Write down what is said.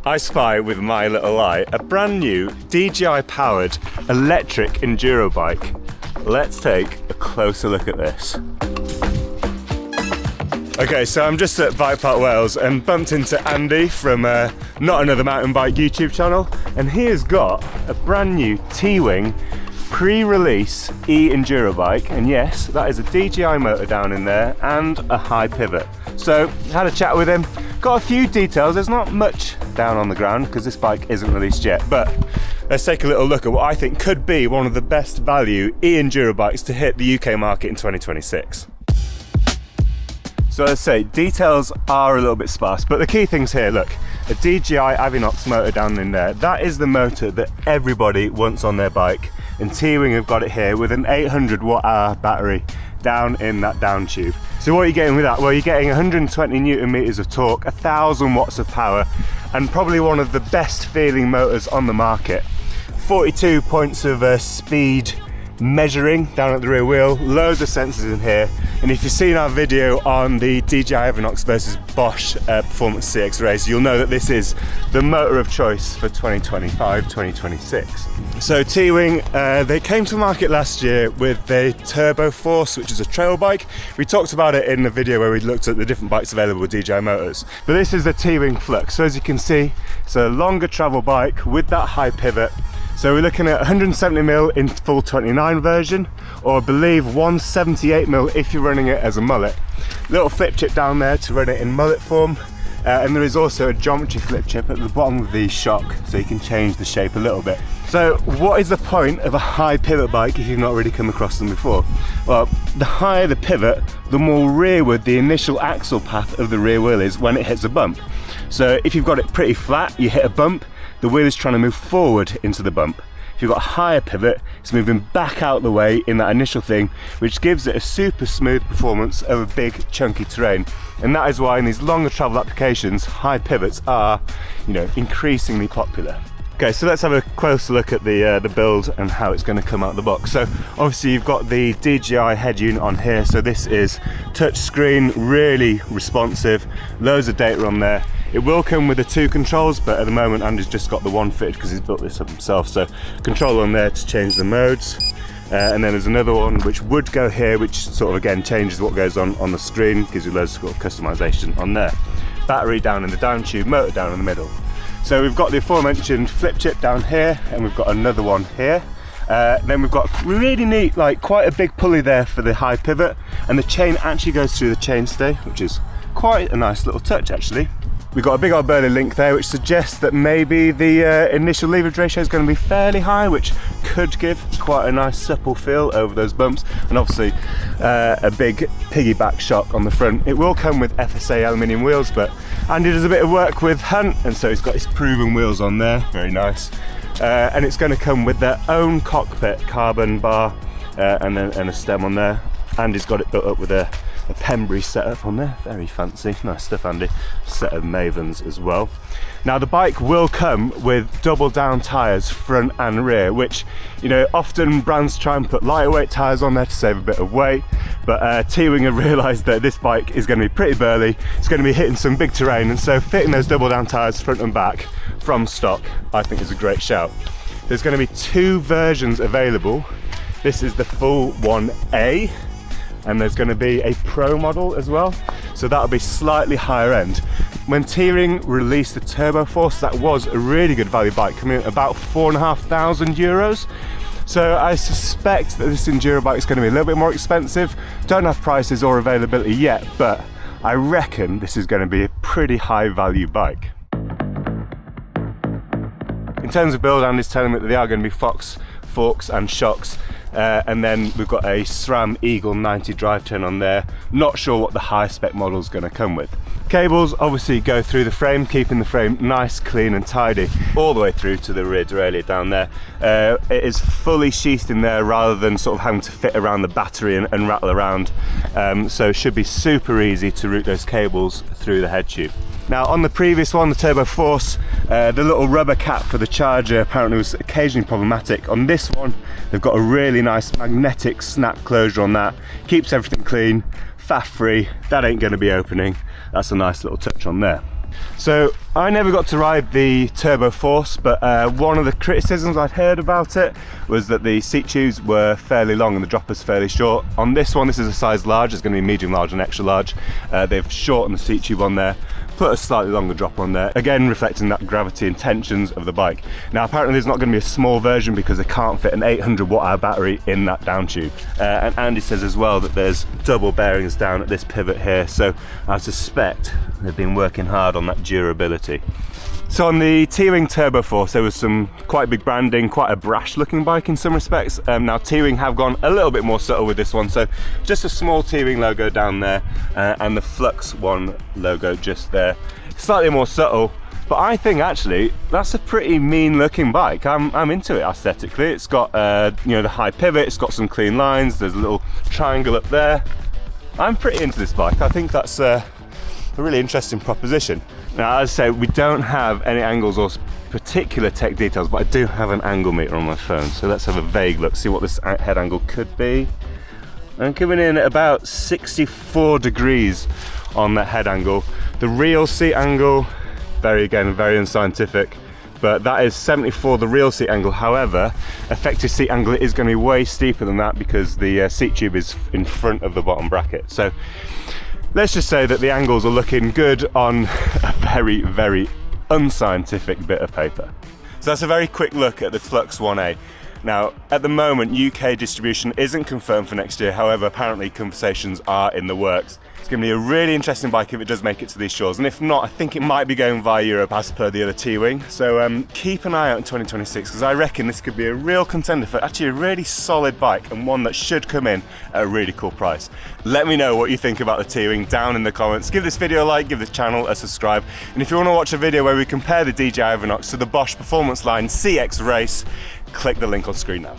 I spy with my little eye a brand new DJI-powered electric Enduro bike. Let's take a closer look at this. Okay, so I'm just at BikePark Wales and bumped into Andi from Not Another Mountain Bike YouTube channel, and he has got a brand new Teewing pre-release e-Enduro bike, and yes, that is a DJI motor down in there and a high pivot. So had a chat with him, got a few details. There's not much down on the ground because this bike isn't released yet, but let's take a little look at what I think could be one of the best value e-Enduro bikes to hit the UK market in 2026. So let's say details are a little bit sparse, but the key things here, look, a DJI Avinox motor down in there. That is the motor that everybody wants on their bike, and Teewing have got it here with an 800 watt-hour battery down in that down tube. So what are you getting with that? Well, you're getting 120 newton meters of torque, 1000 watts of power, and probably one of the best feeling motors on the market. 42 points of speed measuring down at the rear wheel, loads of sensors in here, and if you've seen our video on the DJI Avinox versus Bosch Performance CX race, you'll know that this is the motor of choice for 2025-2026. So Teewing, they came to market last year with the Turbo Force, which is a trail bike. We talked about it in the video where we looked at the different bikes available with DJI motors, but this is the Teewing Flux. So as you can see, it's a longer travel bike with that high pivot. So we're looking at 170mm in full 29 version, or I believe 178mm if you're running it as a mullet. Little flip chip down there to run it in mullet form, and there is also a geometry flip chip at the bottom of the shock, so you can change the shape a little bit. So what is the point of a high pivot bike if you've not really come across them before? Well, the higher the pivot, the more rearward the initial axle path of the rear wheel is when it hits a bump. So if you've got it pretty flat, you hit a bump, the wheel is trying to move forward into the bump. If you've got a higher pivot, it's moving back out the way in that initial thing, which gives it a super smooth performance over big chunky terrain. And that is why in these longer travel applications, high pivots are, increasingly popular. Okay, so let's have a closer look at the build and how it's going to come out of the box. So obviously you've got the DJI head unit on here, so this is touch screen, really responsive, loads of data on there. It will come with the two controls, but at the moment Andy's just got the one fitted because he's built this up himself. So control on there to change the modes, and then there's another one which would go here, which sort of again changes what goes on the screen, gives you loads of customization on there. Battery down in the down tube, motor down in the middle. So we've got the aforementioned flip chip down here, and we've got another one here. Then we've got really neat, quite a big pulley there for the high pivot, and the chain actually goes through the chainstay, which is quite a nice little touch actually. We've got a big old burly link there, which suggests that maybe the initial leverage ratio is going to be fairly high, which could give quite a nice supple feel over those bumps, and obviously a big piggyback shock on the front. It will come with FSA aluminium wheels, but Andy does a bit of work with Hunt, and so he's got his proven wheels on there, very nice. And it's going to come with their own cockpit carbon bar and a stem on there. Andy's got it built up with a Pembrey setup on there, very fancy, nice stuff Andy. Set of Mavens as well. Now the bike will come with double down tyres front and rear, which often brands try and put lighter weight tyres on there to save a bit of weight, but Teewing have realised that this bike is going to be pretty burly, it's going to be hitting some big terrain, and so fitting those double down tyres front and back from stock I think is a great shout. There's going to be two versions available. This is the full 1A, and there's going to be a Pro model as well, so that'll be slightly higher end. When Teewing released the Turbo Force, that was a really good value bike, coming in about €4,500. So I suspect that this Enduro bike is going to be a little bit more expensive. Don't have prices or availability yet, but I reckon this is going to be a pretty high value bike. In terms of build, Andy's telling me that they are going to be Fox forks and shocks, and then we've got a SRAM Eagle 90 drivetrain on there. Not sure what the high spec model is going to come with. Cables obviously go through the frame, keeping the frame nice, clean and tidy all the way through to the rear derailleur down there. It is fully sheathed in there rather than sort of having to fit around the battery and rattle around, so it should be super easy to route those cables through the head tube. Now on the previous one, the Turbo Force, the little rubber cap for the charger apparently was occasionally problematic. On this one, they've got a really nice magnetic snap closure on that. Keeps everything clean, faff free, that ain't going to be opening. That's a nice little touch on there. So I never got to ride the Turbo Force, but one of the criticisms I'd heard about it was that the seat tubes were fairly long and the droppers fairly short. On this one, this is a size large, it's going to be medium large and extra large. They've shortened the seat tube on there, put a slightly longer drop on there, again reflecting that gravity and tensions of the bike. Now apparently there's not going to be a small version because they can't fit an 800 watt hour battery in that down tube. And Andy says as well that there's double bearings down at this pivot here, so I suspect they've been working hard on that durability. So on the Teewing Turbo Force there was some quite big branding, quite a brash looking bike in some respects. Now Teewing have gone a little bit more subtle with this one, so just a small Teewing logo down there and the Flux One logo just there. Slightly more subtle, but I think actually that's a pretty mean looking bike. I'm into it aesthetically. It's got you know, the high pivot, it's got some clean lines, there's a little triangle up there. I'm pretty into this bike. I think that's a really interesting proposition. Now, as I say, we don't have any angles or particular tech details, but I do have an angle meter on my phone, so let's have a vague look, see what this head angle could be. I'm coming in at about 64 degrees on that head angle. The real seat angle, very unscientific, but that is 74, the real seat angle. However, effective seat angle is going to be way steeper than that because the seat tube is in front of the bottom bracket. So let's just say that the angles are looking good on a very unscientific bit of paper. So that's a very quick look at the Flux 1A. Now, at the moment, UK distribution isn't confirmed for next year. However, apparently conversations are in the works. It's going to be a really interesting bike if it does make it to these shores, and if not, I think it might be going via Europe as per the other Teewing. So keep an eye out in 2026 because I reckon this could be a real contender for actually a really solid bike and one that should come in at a really cool price. Let me know what you think about the Teewing down in the comments. Give this video a like, give this channel a subscribe, and if you want to watch a video where we compare the DJI Overnox to the Bosch Performance Line CX Race, click the link on screen now.